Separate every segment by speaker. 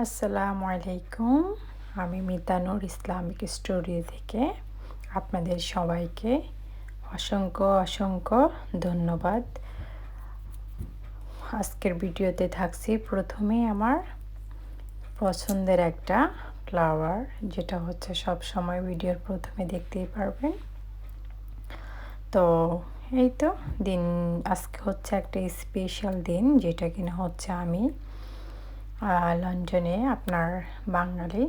Speaker 1: আসসালামু আলাইকুম। আমি মিতানুর ইসলামিক স্টোরি থেকে আপনাদের সবাইকে অসংখ্য ধন্যবাদ। আজকের ভিডিওতে থাকছি প্রথমে আমার পছন্দের একটা ফ্লাওয়ার, যেটা হচ্ছে সব সময় ভিডিওর প্রথমে দেখতেই পারবেন। তো এই তো দিন, আজকে হচ্ছে একটা স্পেশাল দিন, যেটা কিনা হচ্ছে আমি লন্ডনে আপনার বাঙালি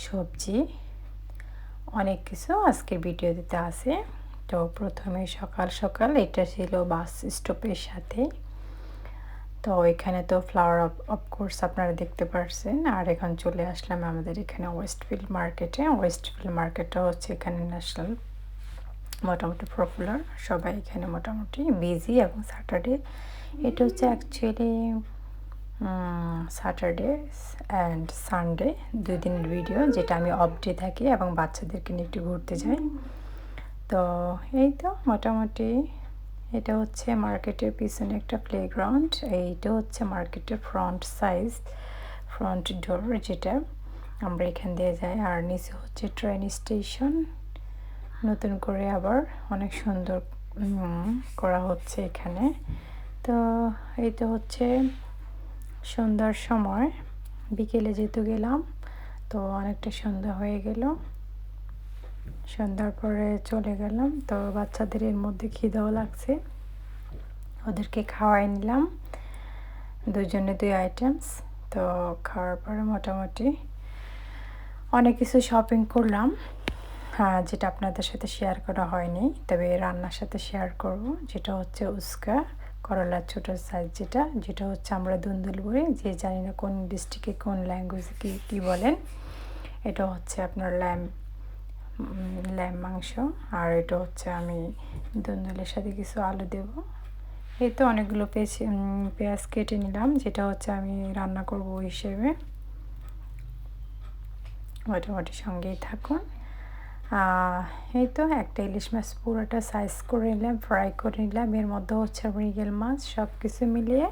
Speaker 1: সবজি অনেক কিছু আজকের ভিডিও দিতে আছে। তো প্রথমে সকাল সকাল এটা ছিল বাস স্টপের সাথে। তো এখানে তো ফ্লাওয়ার অফকোর্স আপনারা দেখতে পারছেন। আর এখন চলে আসলাম আমাদের এখানে ওয়েস্টফিল্ড মার্কেটে। ওয়েস্টফিল্ড মার্কেটটা হচ্ছে এখানে ন্যাশনাল মোটামুটি পপুলার, সবাই এখানে মোটামুটি বিজি। এবং স্যাটারডে, এটা হচ্ছে অ্যাকচুয়ালি স্যাটারডে অ্যান্ড সানডে 2 দিনের ভিডিও, যেটা আমি অফ ডে থাকি এবং বাচ্চাদেরকে নিয়ে একটু ঘুরতে যাই। তো এই তো মোটামুটি এটা হচ্ছে মার্কেটের পিছনে একটা প্লেগ্রাউন্ড। এইটা হচ্ছে মার্কেটের ফ্রন্ট ডোর, যেটা আমরা এখান দিয়ে যাই। আর নিচে হচ্ছে ট্রেন স্টেশন, নতুন করে আবার অনেক সুন্দর করা হচ্ছে এখানে। তো এই তো হচ্ছে সন্ধ্যার সময়, বিকেলে যেহেতু গেলাম, তো অনেকটা সন্ধ্যা হয়ে গেল। সন্ধ্যার পরে চলে গেলাম। তো বাচ্চাদের এর মধ্যে খিদেও লাগছে, ওদেরকে খাওয়াই নিলাম, দুজনে 2 আইটেমস। তো খাওয়ার পরে মোটামুটি অনেক কিছু শপিং করলাম, যেটা আপনাদের সাথে শেয়ার করা হয়নি, তবে রান্নার সাথে শেয়ার করব। যেটা হচ্ছে উস্কা করলার ছোটো সাইজ, যেটা হচ্ছে আমরা দুন্দুল বলি, যে জানি না কোন ডিস্ট্রিক্টে কোন ল্যাঙ্গুয়েজে কী বলেন। এটা হচ্ছে আপনার ল্যাম মাংস। আর এটা হচ্ছে আমি দুন্দুলের সাথে কিছু আলু দেব। এই তো অনেকগুলো পেঁয়াজ কেটে নিলাম, যেটা হচ্ছে আমি রান্না করব হিসেবে। মোটামুটি সঙ্গেই থাকুন। এই তো একটা ইলিশ মাছ পুরোটা সাইজ করে নিলাম, ফ্রাই করে নিলাম। এর মধ্যে হচ্ছে মৃগেল মাছ, সব কিছু মিলিয়ে।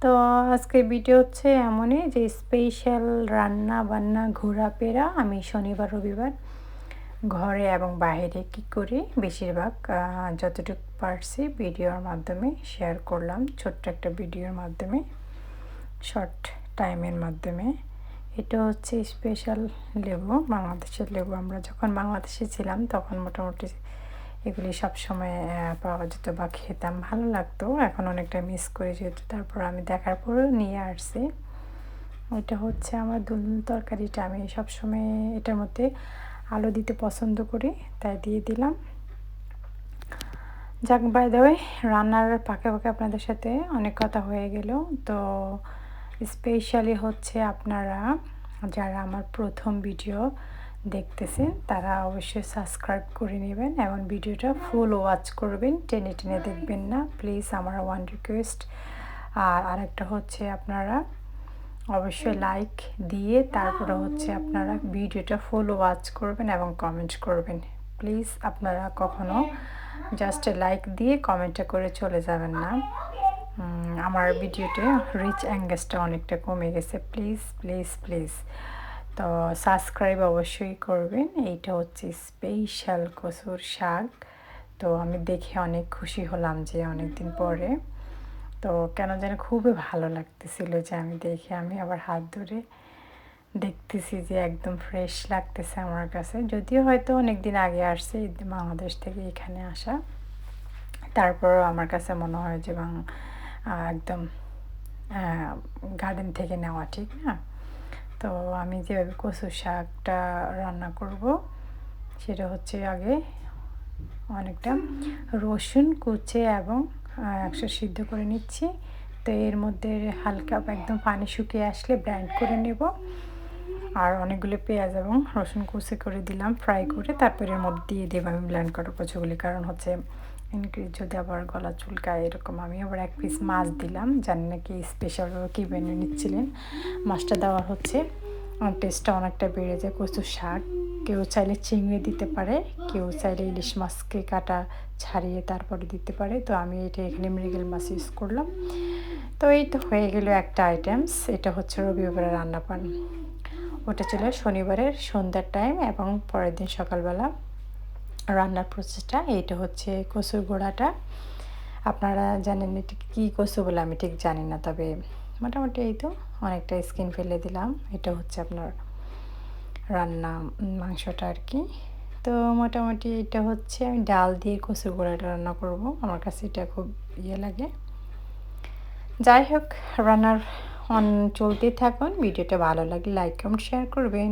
Speaker 1: তো আজকের ভিডিও হচ্ছে এমনই যে স্পেশাল রান্না বান্না ঘোরাফেরা। আমি শনিবার রবিবার ঘরে এবং বাইরে কী করি বেশিরভাগ যতটুকু পারছি ভিডিওর মাধ্যমে শেয়ার করলাম, ছোট্ট একটা ভিডিওর মাধ্যমে, শর্ট টাইমের মাধ্যমে। এটা হচ্ছে স্পেশাল লেবু, বাংলাদেশের লেবু। আমরা যখন বাংলাদেশে ছিলাম তখন মোটামুটি এগুলি সবসময় পাওয়া যেত বা খেতাম, ভালো লাগতো। এখন অনেকটা মিস করে যেহেতু, তারপর আমি দেখার পরেও নিয়ে আসছি। এটা হচ্ছে আমার দুলদুল তরকারিটা, আমি সবসময় এটার মধ্যে আলু দিতে পছন্দ করি, তাই দিয়ে দিলাম। যাক, বাই দ্য ওয়ে, রান্নার পাকে আপনাদের সাথে অনেক কথা হয়ে গেল। তো স্পেশালি হচ্ছে আপনারা যারা আমার প্রথম ভিডিও দেখতেছেন, তারা অবশ্যই সাবস্ক্রাইব করে নেবেন এবং ভিডিওটা ফুল ওয়াচ করবেন, টেনে টেনে দেখবেন না প্লিজ, আমার ওয়ান রিকোয়েস্ট। আর আরেকটা হচ্ছে আপনারা অবশ্যই লাইক দিয়ে তারপরে হচ্ছে আপনারা ভিডিওটা ফুল ওয়াচ করবেন এবং কমেন্ট করবেন প্লিজ। আপনারা কখনো জাস্ট লাইক দিয়ে কমেন্টটা করে চলে যাবেন না। আমার ভিডিওতে রিচ অ্যাঙ্গেজটা অনেকটা কমে গেছে, প্লিজ প্লিজ প্লিজ। তো সাবস্ক্রাইব অবশ্যই করবেন। এইটা হচ্ছে স্পেশাল কচুর শাক। তো আমি দেখে অনেক খুশি হলাম যে অনেক দিন পরে, তো কেন যেন খুবই ভালো লাগতেছিল যে আমি আবার হাত ধরে দেখতেছি যে একদম ফ্রেশ লাগতেছে আমার কাছে। যদিও হয়তো অনেক দিন আগে আসছে বাংলাদেশ থেকে এখানে আসা, তারপরও আমার কাছে মনে হয় যে একদম গার্ডেন থেকে নেওয়া, ঠিক না? তো আমি যেভাবে কচুর শাকটা রান্না করব সেটা হচ্ছে আগে অনেকটা রসুন কুচে এবং একশো সিদ্ধ করে নিচ্ছি। তো এর মধ্যে হালকা একদম পানি শুকিয়ে আসলে ব্লেন্ড করে নেব। আর অনেকগুলো পেঁয়াজ এবং রসুন কুচি করে দিলাম ফ্রাই করে, তারপরে এর মধ্যে দিয়ে দেবো আমি ব্লেন্ড করা কচুগুলি। কারণ হচ্ছে ইনক্রিজ যদি আবার গলা চুলকায় এরকম। আমি আবার 1 পিস মাছ দিলাম, জানি না কি স্পেশালভাবে কী বেনে নিচ্ছিলেন। মাছটা দেওয়ার হচ্ছে টেস্টটা অনেকটা বেড়ে যায়। কচুর শাক কেউ চাইলে চিংড়ি দিতে পারে, কেউ চাইলে ইলিশ মাছকে কাটা ছাড়িয়ে তারপরে দিতে পারে। তো আমি এটা এখানে মৃগেল মাছ ইউজ করলাম। তো এই তো হয়ে গেল একটা আইটেমস। এটা হচ্ছে রবিবারের রান্না পান। ওটা ছিল শনিবারের সন্ধ্যার টাইম এবং পরের দিন সকালবেলা রান্নার প্রসেসটা। এইটা হচ্ছে কচুর গোড়াটা। আপনারা জানেন এটা কী কচু বলে, আমি ঠিক জানি না, তবে মোটামুটি এই তো অনেকটা স্কিন ফেলে দিলাম। এটা হচ্ছে আপনার রান্না মাংসটা আর কি। তো মোটামুটি এটা হচ্ছে আমি ডাল দিয়ে কচুর গোড়াটা রান্না করব, আমার কাছে এটা খুব লাগে। যাই হোক, রান্নার চলতেই থাকুন। ভিডিওটা ভালো লাগলে লাইক কমেন্ট শেয়ার করবেন।